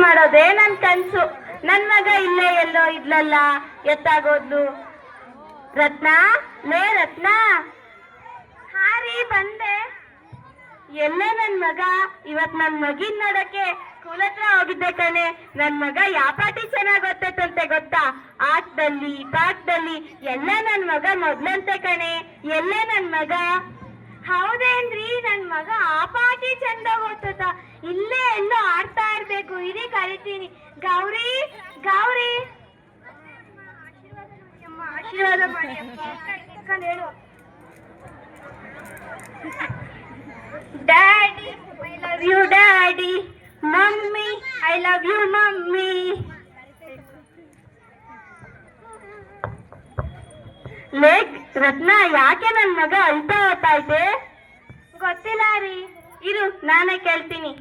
ಮಾಡೋದೇ ನನ್ ಕನ್ಸು. ನನ್ ಮಗ ಇಲ್ಲೇ ಎಲ್ಲೋ ಇದ್ಲಲ್ಲ, ಎತ್ತಾಗೋದ್ಲು. ರತ್ನ, ಲೇ ರತ್ನ. ಹಾರಿ ಬಂದೆ. ಎಲ್ಲೇ ನನ್ ಮಗ? ಇವತ್ ನನ್ ಮಗಿನ್ ನೋಡಕ್ಕೆ ಸ್ಕೂಲ್ ಹತ್ರ ಹೋಗಿದ್ದೆ ಕಣೆ. ನನ್ ಮಗ ಯಾವ ಪಾಟಿ ಚೆನ್ನಾಗ್ ಗೊತ್ತೈತಂತೆ ಗೊತ್ತಾ? ಆಟದಲ್ಲಿ ಪಾಠದಲ್ಲಿ ಎಲ್ಲ ನನ್ ಮಗ ಮೊದ್ಲಂತೆ ಕಣೆ. ಎಲ್ಲೇ ನನ್ ಮಗ? ಹೌದೇನ್ರಿ, ನನ್ ಮಗ ಆ ಪಾಟಿ ಚಂದ ಓದ್ತ. ಇಲ್ಲೇ ಎಲ್ಲೋ ಆಡ್ತಾ ಇರ್ಬೇಕು. ಇರಿ ಕರಿತೀನಿ. ಗೌರಿ, ಗೌರಿ, ಆಶೀರ್ವಾದ ಮಾಡಿ ಹೇಳು. Daddy, I love you daddy. Mummy, I love you mummy. ಲೇ ರತ್ನ, ಯಾಕೆ ನನ್ ಮಗ ಅಳ್ತಾ ಹೋಗ್ತೈತೆ? ಗೊತ್ತಿಲ್ಲ ರೀ, ಇರು ನಾನೇ ಕೇಳ್ತೀನಿ.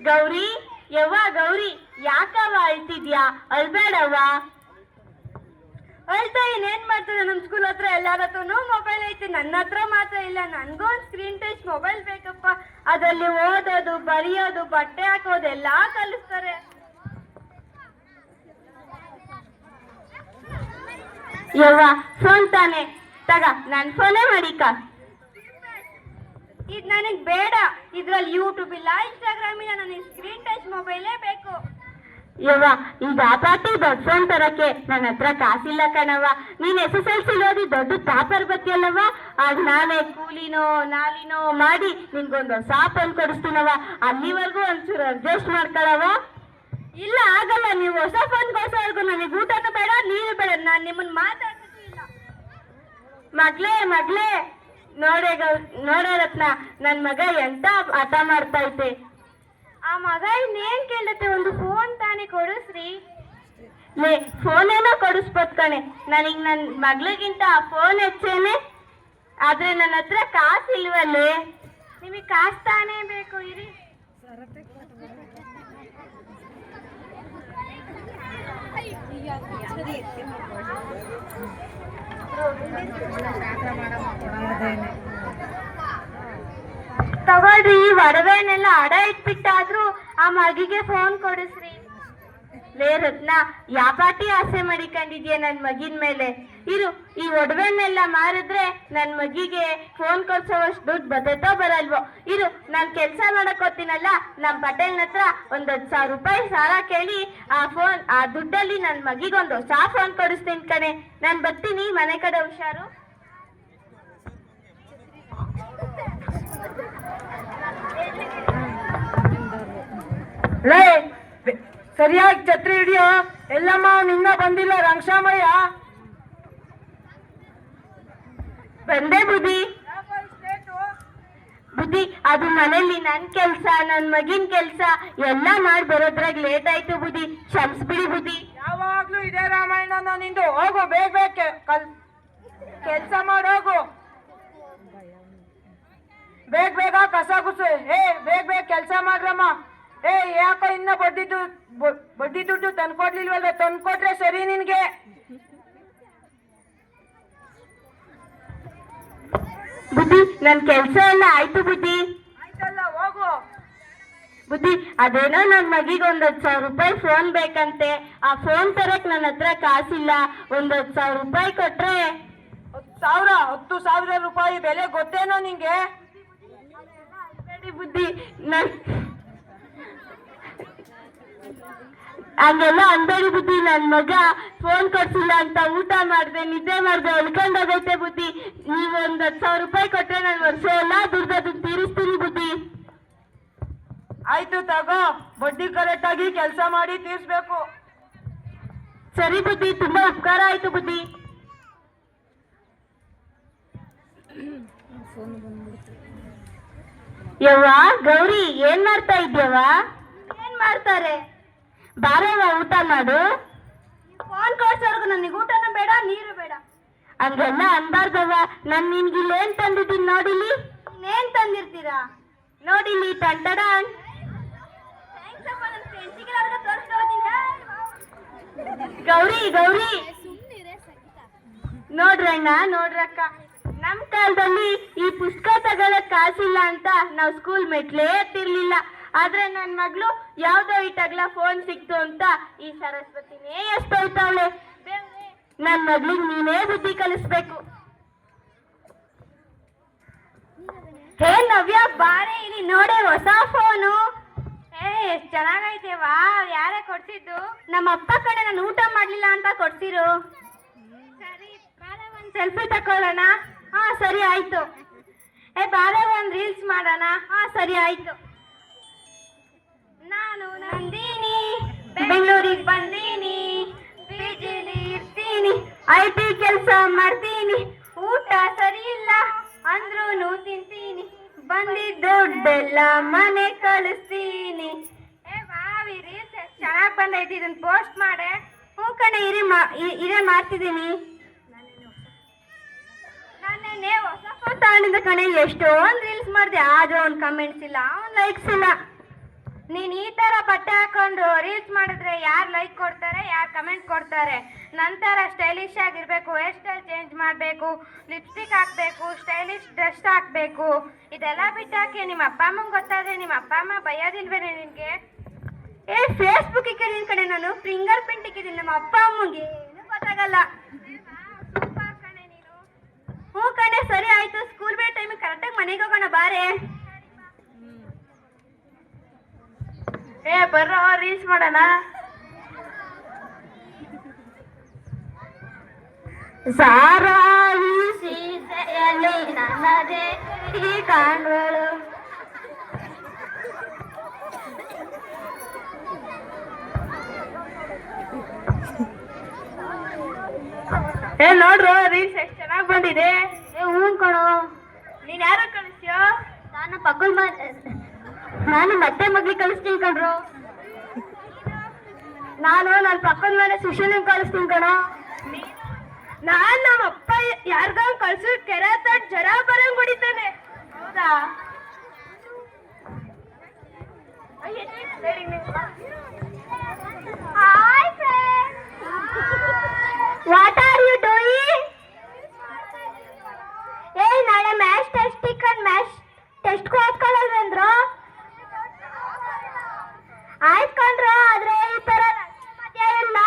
ಗೌರಿ, ಯವ್ವ ಗೌರಿ, ಯಾಕವ್ವ ಅಳ್ತಿದ್ಯಾ? ಅಳ್ಬೇಡವ್ವ. ಅಳ್ತಾ ಏನ್ ಮಾಡ್ತದೆ? ನಮ್ ಸ್ಕೂಲ್ ಹತ್ರ ಎಲ್ಲಾರ ಹತ್ರನೂ ಮೊಬೈಲ್ ಐತೆ, ನನ್ನ ಹತ್ರ ಮಾತ್ರ ಇಲ್ಲ. ನನ್ಗೂ ಒಂದು ಸ್ಕ್ರೀನ್ ಟಚ್ ಮೊಬೈಲ್ ಬೇಕಪ್ಪ. ಅದ್ರಲ್ಲಿ ಓದೋದು, ಬರೆಯೋದು, ಬಟ್ಟೆ ಹಾಕೋದು ಎಲ್ಲಾ ಕಲಿಸ್ತಾರೆ. ಯವ್ವ ಫೋನ್ ತಾನೆ ತಗ, ನನ್ ಫೋನೇ ಮಾಡಿಕ. ಇದ್ ನನಗ್ ಬೇಡ. ಇದ್ರಲ್ಲಿ ಯೂಟ್ಯೂಬ್ ಇಲ್ಲ, ಇನ್ಸ್ಟಾಗ್ರಾಮ್ ಇಲ್ಲ. ನನಗೆ ಸ್ಕ್ರೀನ್ ಟಚ್ ಮೊಬೈಲೇ ಬೇಕು. ಯವ್ವ, ಈಗ ಆ ಪಾಟಿ ದೊಡ್ಡ ಫೋನ್ ತರಕ್ಕೆ ನನ್ನ ಹತ್ರ ಕಾಸಿಲ್ಲ ಕಣವ್ವ. ನೀನ್ SSLC ಓದಿ ದೊಡ್ಡ ಟಾಪರ್ ಬತ್ತಿಯಲ್ಲವ್ವ, ಆಗ ನಾನೇ ಕೂಲಿನೋ ನಾಲಿನೋ ಮಾಡಿ ನಿನ್ಗೊಂದು ಹೊಸ ಫೋನ್ ಕೊಡಿಸ್ತೀನವ್ವ. ಅಲ್ಲಿವರೆಗೂ ಒಂಚೂರು ಅಡ್ಜಸ್ಟ್ ಮಾಡ್ಕೊಳವ. ಇಲ್ಲ ಆಗಲ್ಲ, ನೀವು ಹೊಸ ಫೋನ್ ಕೊಡ್ಸೋವರೆಗೂ ನನಗೆ ಊಟನೂ ಬೇಡ, ನೀರು ಬೇಡ. ನಾನ್ ನಿಮ್ಮನ್ನ ಮಾತಾಡ್ತಿದ್ದು ಇಲ್ಲ. ಮಗ್ಲೇ ನೋಡೇ ರತ್ನ, ನನ್ ಮಗ ಎಂತ ಆಟ ಮಾಡ್ತಾ ಐತೆ. ಆ ಮಗ ಇನ್ನೇನ್ ಕೇಳತ್ತೆ? ಒಂದು ಫೋನ್ ತಾನೇ ಕೊಡಿಸ್ರಿ. ಲೇ ಫೋನ್ ಏನೋ ಕೊಡಿಸ್ಬೋದು ಕಣೆ. ನನಗ್ ನನ್ ಮಗಳಿಗಿಂತ ಆ ಫೋನ್ ಹೆಚ್ಚೇನೆ. ಆದ್ರೆ ನನ್ನ ಹತ್ರ ಕಾಸು ಇಲ್ವಲ್ಲೇ. ನಿಮಗೆ ಕಾಸು ತಾನೇ ಬೇಕು. ಇರಿ. ತಗೊಳ್ರಿ, ಈ ಒಡವೆನೆಲ್ಲ ಅಡ ಇಟ್ಬಿಟ್ಟಾದ್ರೂ ಆ ಮಗಿಗೆ ಫೋನ್ ಕೊಡಿಸ್ರಿ. ಲೇ ರತ್ನ, ಯಾಪಾಟಿ ಆಸೆ ಮಾಡಿಕೊಂಡಿದ್ಯಾ ನನ್ ಮಗಿನ ಮೇಲೆ? ಇರು, ಈ ಒಡವೆನೆಲ್ಲ ಮಾರಿದ್ರೆ ನನ್ ಮಗಿಗೆ ಫೋನ್ ಕೊಡ್ಸೋವಷ್ಟು ದುಡ್ಡು ಬರ್ತೈತೋ ಬರಲ್ವೋ. ಇರು, ನಾನ್ ಕೆಲ್ಸ ಮಾಡಕ್ ಹೋಗ್ತೀನಲ್ಲ, ನಮ್ ಪಟೇಲ್ನ ಹತ್ರ ಒಂದ್ 10,000 ರೂಪಾಯಿ ಸಾಲ ಕೇಳಿ ಆ ದುಡ್ಡಲ್ಲಿ ನನ್ ಮಗಿಗೊಂದು ಹೊಸ ಫೋನ್ ಕೊಡಿಸ್ತೀನಿ ಕಣೆ. ನಾನ್ ಬರ್ತೀನಿ, ಮನೆ ಕಡೆ ಹುಷಾರು. ಲೇ ಸರಿಯಾಗಿ ಛತ್ರಿ ಹಿಡಿಯೋ. ಎಲ್ಲಮ್ಮ ನಿನ್ನ ಬಂದಿಲ್ಲ. ರಂಗಶಾಮಯ್ಯ ಬಂದೆ ಬುದ್ಧಿ. ಬುದ್ಧಿ, ಅದು ಮನೇಲಿ ನನ್ ಕೆಲ್ಸ, ನನ್ ಮಗಿನ ಕೆಲ್ಸ ಎಲ್ಲ ಮಾಡಿ ಬರೋದ್ರಾಗ ಲೇಟ್ ಆಯ್ತು ಬುದ್ಧಿ, ಕ್ಷಮಿಸ್ಬಿಡಿ ಬುದ್ಧಿ. ಯಾವಾಗ್ಲೂ ಇದೇ ರಾಮಾಯಣ ನಿಂದು. ಹೋಗು, ಬೇಗ ಕೆಲ್ಸ ಮಾಡೋಗು. ಬೇಗ ಕಸ ಗುಸು. ಬೇಗ ಕೆಲ್ಸ ಮಾಡ್ರಮ್ಮ. ಯಾಕೋ ಇನ್ನ ಬಡ್ಡಿ ದುಡ್ಡು ತಂದ್ಕೊಡ್ಲಿಲ್ವಲ್ಲ? ತಂದ್ಕೊಟ್ರೆ ಸರಿ ನಿನ್ಗೆ. ಬುದ್ಧಿ, ನನ್ ಕೆಲ್ಸ ಎಲ್ಲ ಆಯ್ತು ಬುದ್ಧಿ. ಆಯ್ತಲ್ಲ, ಹೋಗು. ಬುದ್ಧಿ, ಅದೇನೋ ನನ್ ಮಗಿಗೆ ಒಂದ್ 10,000 ರೂಪಾಯಿ ಫೋನ್ ಬೇಕಂತೆ. ಆ ಫೋನ್ ತರಕ್ ನನ್ನ ಹತ್ರ ಕಾಸಿಲ್ಲ. ಒಂದ್ 10,000 ರೂಪಾಯಿ ಕೊಟ್ರೆ. 10,000 ರೂಪಾಯಿ ಬೆಲೆ ಗೊತ್ತೇನೋ ನಿಂಗೆ? ಬುದ್ಧಿ, ಹಂಗೆಲ್ಲ ಅನ್ಬೇಡಿ ಬುದ್ಧಿ. ನನ್ ಮಗ ಫೋನ್ ಕೊಡ್ಸಿಲ್ಲ ಅಂತ ಊಟ ಮಾಡ್ದೆ, ನಿದ್ದೆ ಮಾಡ್ದೆ, ಉಳ್ಕೊಂಡೋಗೈತೆ ಬುದ್ಧಿ. ನೀವ್ ಒಂದ್ 10,000 ರೂಪಾಯಿ ಕೊಟ್ರೆ ನಾನು ವರ್ಷ ಎಲ್ಲ ದುಡ್ದು ತೀರಿಸ್ತೀನಿ ಬುದ್ಧಿ. ಆಯ್ತು ತಗೋ, ಬಡ್ಡಿ ಕರೆಕ್ಟ್ ಆಗಿ ಕೆಲಸ ಮಾಡಿ ತೀರ್ಸ್ಬೇಕು. ಸರಿ ಬುದ್ಧಿ, ತುಂಬಾ ಉಪಕಾರ ಆಯ್ತು ಬುದ್ಧಿ. ಯವ್ವ ಗೌರಿ, ಏನ್ ಮಾಡ್ತಾ ಇದ್ಯವ್ವ? ಏನ್ ಮಾಡ್ತಾರೆ? ಬಾರವ್ವ, ಊಟ ಮಾಡು. ಫೋನ್ ಕೊಡ್ಸೋರ್ಗು ನನಗೆ ಊಟನೂ ಬೇಡ, ನೀರು ಬೇಡ. ಹಂಗೆಲ್ಲ ಅನ್ಬಾರ್ದವ್ವ. ನಾನ್ ನಿನ್ಗಿಲ್ಲಿ ಏನ್ ತಂದಿದ್ದೀನಿ ನೋಡಿಲಿ. ಏನ್ ತಂದಿರ್ತೀರಾ? ನೋಡಿಲಿ, ಟಂಟಡ. ಗೌರಿ ಗೌರಿ, ನೋಡ್ರಣ್ಣ, ನೋಡ್ರಕ್ಕ, ನಮ್ ಕಾಲದಲ್ಲಿ ಈ ಪುಸ್ತಕ ತಗೊಳಕ್ ಕಾಸಿಲ್ಲ ಅಂತ ನಾವ್ ಸ್ಕೂಲ್ ಮೆಟ್ಲೇ ಎತ್ತಿರ್ಲಿಲ್ಲ. ಆದ್ರೆ ನನ್ ಮಗಳು ಯಾವ್ದೋ ಇಟ್ಟಾಗ್ಲ ಫೋನ್ ಸಿಕ್ತು ಅಂತ ಈ ಸರಸ್ವತಿನೇ ಎಷ್ಟೊಳ್ತಾವಳೆ. ನನ್ ಮಗ್ಳಿಗೆ ನೀನೇ ಬುದ್ಧಿ ಕಲಿಸ್ಬೇಕು. ಹೇ ನವ್ಯ, ಬಾರೆ ಇಲ್ಲಿ ನೋಡೆ ಹೊಸ ಫೋನು. ಎಷ್ಟ್ ಚೆನ್ನಾಗೈತೆ ವಾ. ಯಾರೇ ಕೊಡ್ಸಿದ್ದು? ನಮ್ಮ ಅಪ್ಪ ಕಡೆ ನಾನು ಊಟ ಮಾಡ್ಲಿಲ್ಲ ಅಂತ ಕೊಡ್ಸಿರು. ಸರಿ ಬಾರೆ ಒಂದ್ ಸೆಲ್ಫಿ ತಕೊಳ್ಳೋಣ. ಹಾ ಸರಿ ಆಯ್ತು. ಬಾರೆ ಒಂದ್ ರೀಲ್ಸ್ ಮಾಡೋಣ. ಹಾ ಸರಿ ಆಯ್ತು. ನಾನು ನಂದಿನಿ, ಬೆಂಗಳೂರಿಗೆ ಬಂದೀನಿ, ಪಿಜಿಲಿ ಇರ್ತೀನಿ, IT ಕೆಲಸ ಮಾಡ್ತೀನಿ, ಊಟ ಸರಿ ಇಲ್ಲ ಅಂದ್ರೂ ತಿಂತೀನಿ, ಬಂದಿದ್ದ ದುಡ್ಡೆಲ್ಲ ಮನೆ ಕಳಿಸ್ತೀನಿ. ರೀಲ್ಸ್ ಎಷ್ಟು ಚೆನ್ನಾಗಿ ಬಂದೈತಿ, ಇದನ್ನ ಪೋಸ್ಟ್ ಮಾಡೆ. ಹ್ಞೂ ಕಣೆ, ಇರೇ ಮಾಡ್ತಿದ್ದೀನಿ. ನಾನೇನೆ ಹೊಸ ಫೋನ್ ತಗೊಂಡಿದ್ದ ಕಣೆ, ಎಷ್ಟೊಂದು ರೀಲ್ಸ್ ಮಾಡಿದೆ, ಆದ್ರೂ ಅವ್ನು ಕಮೆಂಟ್ಸ್ ಇಲ್ಲ, ಅವ್ನು ಲೈಕ್ಸ್ ಇಲ್ಲ. ನೀನ್ ಈ ತರ ಬಟ್ಟೆ ಹಾಕೊಂಡು ರೀಲ್ಸ್ ಮಾಡಿದ್ರೆ ಯಾರು ಲೈಕ್ ಕೊಡ್ತಾರೆ, ಯಾರು ಕಮೆಂಟ್ ಕೊಡ್ತಾರೆ? ನಂತರ ಸ್ಟೈಲಿಶ್ ಆಗಿರ್ಬೇಕು, ಹೇರ್ ಸ್ಟೈಲ್ ಚೇಂಜ್ ಮಾಡಬೇಕು, ಲಿಪ್ಸ್ಟಿಕ್ ಹಾಕ್ಬೇಕು, ಸ್ಟೈಲಿಶ್ ಡ್ರೆಸ್ ಹಾಕ್ಬೇಕು. ಇದೆಲ್ಲ ಬಿಟ್ಟಾಕಿ ನಿಮ್ಮ ಅಪ್ಪ ಅಮ್ಮಂಗೆ ಗೊತ್ತಾದ್ರೆ ನಿಮ್ಮ ಅಪ್ಪ ಅಮ್ಮ ಬೈಯೋದಿಲ್ವೇನೆ ನಿನ್ಗೆ? ಫೇಸ್ಬುಕ್ ಇಕ್ಕಿದ್ದೀನಿ ಕಡೆ, ನಾನು ಫಿಂಗರ್ ಪ್ರಿಂಟ್ ಇಕ್ಕಿದ್ದೀನಿ, ನಮ್ಮ ಅಪ್ಪ ಅಮ್ಮಂಗೆ ಏನು ಗೊತ್ತಾಗಲ್ಲ. ಹ್ಞೂ ಕಣೆ, ಸರಿ ಆಯ್ತು. ಸ್ಕೂಲ್ ಬಿಡೋ ಟೈಮಿಗೆ ಕರೆಕ್ಟಾಗಿ ಮನೆಗೆ ಹೋಗೋಣ ಬಾರೆ. ಬರ್ರೋ ರೀಲ್ಸ್ ಮಾಡೋಣ. ಸಾರಾಯಿ ಸೀಸೆಯಲ್ಲಿ ನನ್ನದೇ ಕಾಣುವಳು. ನೋಡ್ರು ರೀಲ್ಸ್ ಎಷ್ಟು ಚೆನ್ನಾಗಿ ಬಂದಿದೆ. ಹ್ಞೂ ಕಣೋ. ನೀನ್ ಯಾರ ಕಳಿಸ್ತೀಯೋ? ನಾನು ಮತ್ತೆ ಮಗ್ಳಿಗೆ ಕಳಿಸ್ತೀನಿ ಕಣ್ರು. ನಾನು ನನ್ನ ಪಕ್ಕದ ಮನೆ ಸುಶೀಲಿಂಗ್ ಕಳಿಸ್ತೀನಿ ಕಣೋ. ನಾನ್ ನಮ್ಮ ಅಪ್ಪ ಯಾರಿಗ ಕಳ್ಸು ಕೆರೆ ತಟ್ ಜರ ಬರಂಗ್ ಹೊಡಿತಾನೆ. ಹೌದಾ? Hi friends, what are you doing? ನಾಳೆ ಮ್ಯಾಚ್ ಟೆಸ್ಟ್ ಇಕ್ಕಂಡ್ ಮ್ಯಾಚ್ ಟೆಸ್ಟ್ ಓದ್ಕೊಳ್ಳಲ್ವೇಂದ್ರು? ಆಯ್ತು ಕಣ್ರು, ಆದ್ರೆ ಈ ತರ ಮಧ್ಯ ಎಲ್ಲ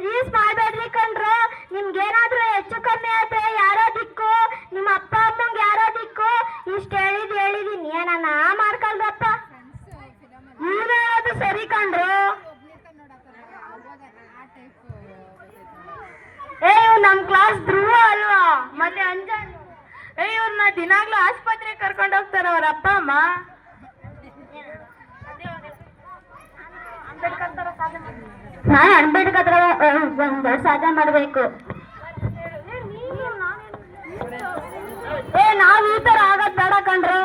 ರೀಲ್ಸ್ ಮಾಡ್ಬೇಡ್ರಿ ಕಣ್ರು. ನಿಮ್ಗೇನಾದ್ರೂ ಹೆಚ್ಚು ಕಮ್ಮಿ ಆದ್ರೆ ಯಾರೋ ದಿಕ್ಕು, ನಿಮ್ಮ ಅಪ್ಪ ಅಮ್ಮಂಗೆ ಯಾರೋ ದಿಕ್ಕು. ಇಷ್ಟು ಹೇಳಿದೀನಿ, ಏನನ್ನ ಮಾಡ್ಕೊಳ್ರಪ್ಪ. ನೀನು ಹೇಳೋದು ಸರಿ ಕಣ್ರು. ಇವ್ ನಮ್ ಕ್ಲಾಸ್ ಧ್ರುವ ಅಲ್ವಾ, ಮತ್ತೆ ಅಂಜನ್. ಇವ್ರನ್ನ ದಿನಾಗ್ಲೂ ಆಸ್ಪತ್ರೆಗೆ ಕರ್ಕೊಂಡು ಹೋಗ್ತಾರ ಅವ್ರ ಅಪ್ಪ ಅಮ್ಮ. ನಾನು ಅಂಬೇಡ್ಕರ್ ಸಾಧನೆ ಮಾಡ್ಬೇಕು. ನಾವ್ ಈ ತರ ಆಗದ್ ಬೇಡ ಕಣ್ರು.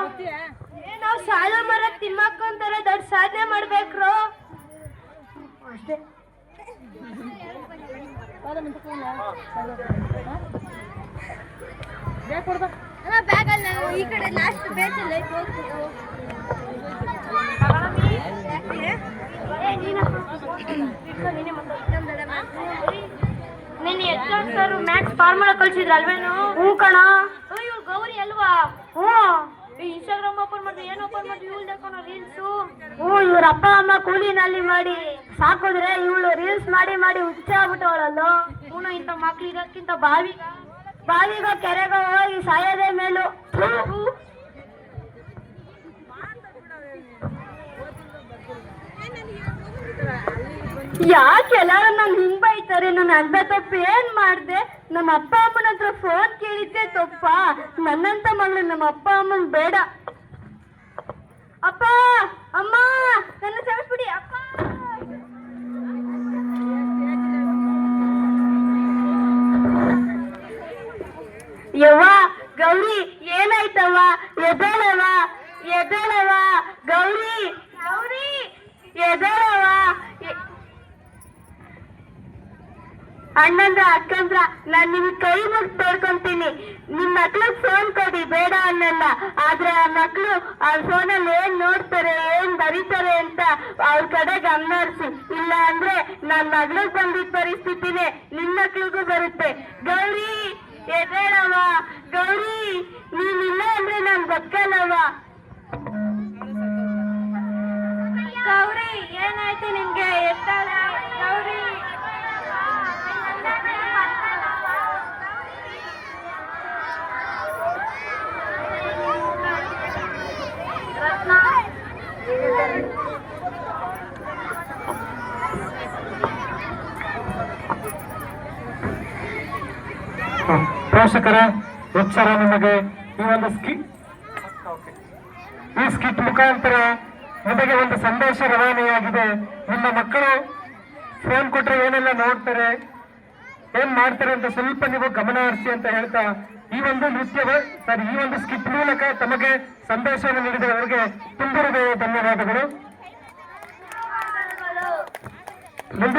ನಾವ್ ಸಾಲ ಮರ ತಿಮ್ಮಕ್ಕಂತಾರ ದೊಡ್ಡ ಸಾಧನೆ ಮಾಡ್ಬೇಕ್ರು ಅಷ್ಟೇ. ಈ ಕಡೆ ಲಾಸ್ಟ್ ಬೇಜಲ್ಲ ನೀನ್ ಎಕ್ಸಾಮ್ ಸರ್ ಮ್ಯಾಥ್ಸ್ ಫಾರ್ಮುಲಾ ಕಳ್ಸಿದ್ರ ಅಲ್ವೇನು? ಹ್ಞೂ ಕಣ. ಇವ್ರು ಗೌರಿ ಅಲ್ವಾ? ಹ್ಞೂ. ಇನ್ಸ್ಟಾಗ್ರಾಮ್ ಓಪನ್ ಮಾಡಿ ಏನು ಓಪನ್ ಮಾಡಿ ಇವಳು ಕಣ ರೀಲ್ಸು. ಹ್ಞೂ, ಇವ್ರ ಅಪ್ಪ ಅಮ್ಮ ಕೂಲಿನಲ್ಲಿ ಮಾಡಿ ಸಾಕಿದ್ರೆ ಇವಳು ರೀಲ್ಸ್ ಮಾಡಿ ಮಾಡಿ ಹುಚ್ಚ ಆಗ್ಬಿಟ್ಟವಳಲ್ಲೋ. ಹ್ಞೂ, ಇಂಥ ಮಕ್ಳು ಇರೋಕ್ಕಿಂತ ಬಾವಿಗ ಕೆರೆಗ ಹೋಗಿ ಸಾಯೋದೇ ಮೇಲು. ಯಾಕೆಲ್ಲರೂ ನಾನು ಹಿಂಗ್ ಬೈತಾರೆ? ನಾನು ಅಂತ ತಪ್ಪು ಏನ್ ಮಾಡ್ದೆ? ನಮ್ಮ ಅಪ್ಪ ಅಮ್ಮನ ಹತ್ರ ಫೋನ್ ಕೇಳಿದ್ದೆ ತಪ್ಪ? ನನ್ನಂತ ಮಗಳು ನಮ್ಮ ಅಪ್ಪ ಅಮ್ಮನ್ ಬೇಡ. ಅಪ್ಪ ಅಮ್ಮ ನನ್ನ ಕ್ಷಮಿಸ್ಬಿಡಿ. ಅಪ್ಪ ಯವ್ವ ಗೌರಿ, ಏನಾಯ್ತವ್ವ? ಎದ್ದೇಳವ ಗೌರಿ, ಎದ್ದೇಳವ. ಅಣ್ಣಂದ್ರ ಅಕ್ಕಂದ್ರ, ನಾನ್ ನಿಮ್ಗೆ ಕೈ ಮುಗ್ದು ತೋಡ್ಕೊಂತೀನಿ. ನಿಮ್ ಮಕ್ಳಿಗೆ ಫೋನ್ ಕೊಡಿ, ಬೇಡ ಅನ್ನಲ್ಲ. ಆದ್ರೆ ಆ ಮಕ್ಳು ಆ ಫೋನಲ್ಲಿ ಏನ್ ನೋಡ್ತಾರೆ, ಏನ್ ಬರೀತಾರೆ ಅಂತ ಅವ್ರ ಕಡೆ ಗಮನ ಹರಿಸಿ. ಇಲ್ಲ ಅಂದ್ರೆ ನನ್ ಮಗ್ಳಿಗೆ ಬಂದಿದ್ದ ಪರಿಸ್ಥಿತಿನೇ ನಿಮ್ ಮಕ್ಳಿಗೂ ಬರುತ್ತೆ. ಗೌರಿ ಎದ್ದೇಳವ ಗೌರಿ, ನೀನಿಲ್ಲ ಅಂದ್ರೆ ನಾನ್ ಬದುಕಲ್ಲವ. ಏನಾಯ್ತು ನಿನ್ಗೆ ಎತ್ತಾಳೆ ಗೌರಿ ಪೋಷಕರೇ ಎಚ್ಚರ ನಿಮಗೆ ಈ ಒಂದು ಸ್ಕಿಟ್ ಮುಖಾಂತರ ನಿಮಗೆ ಒಂದು ಸಂದೇಶ ರವಾನೆಯಾಗಿದೆ. ನಿಮ್ಮ ಮಕ್ಕಳು ಫೋನ್ ಕೊಟ್ಟರೆ ಏನೆಲ್ಲ ನೋಡ್ತಾರೆ, ಏನ್ ಮಾಡ್ತಾರೆ ಅಂತ ಸ್ವಲ್ಪ ನೀವು ಗಮನ ಹರಿಸಿ ಅಂತ ಹೇಳ್ತಾ ಈ ಒಂದು ಈ ಒಂದು ಸ್ಕಿಟ್ ಮೂಲಕ ತಮಗೆ ಸಂದೇಶವನ್ನು ನೀಡಿದವರಿಗೆ ತುಂಬ ಧನ್ಯವಾದಗಳು.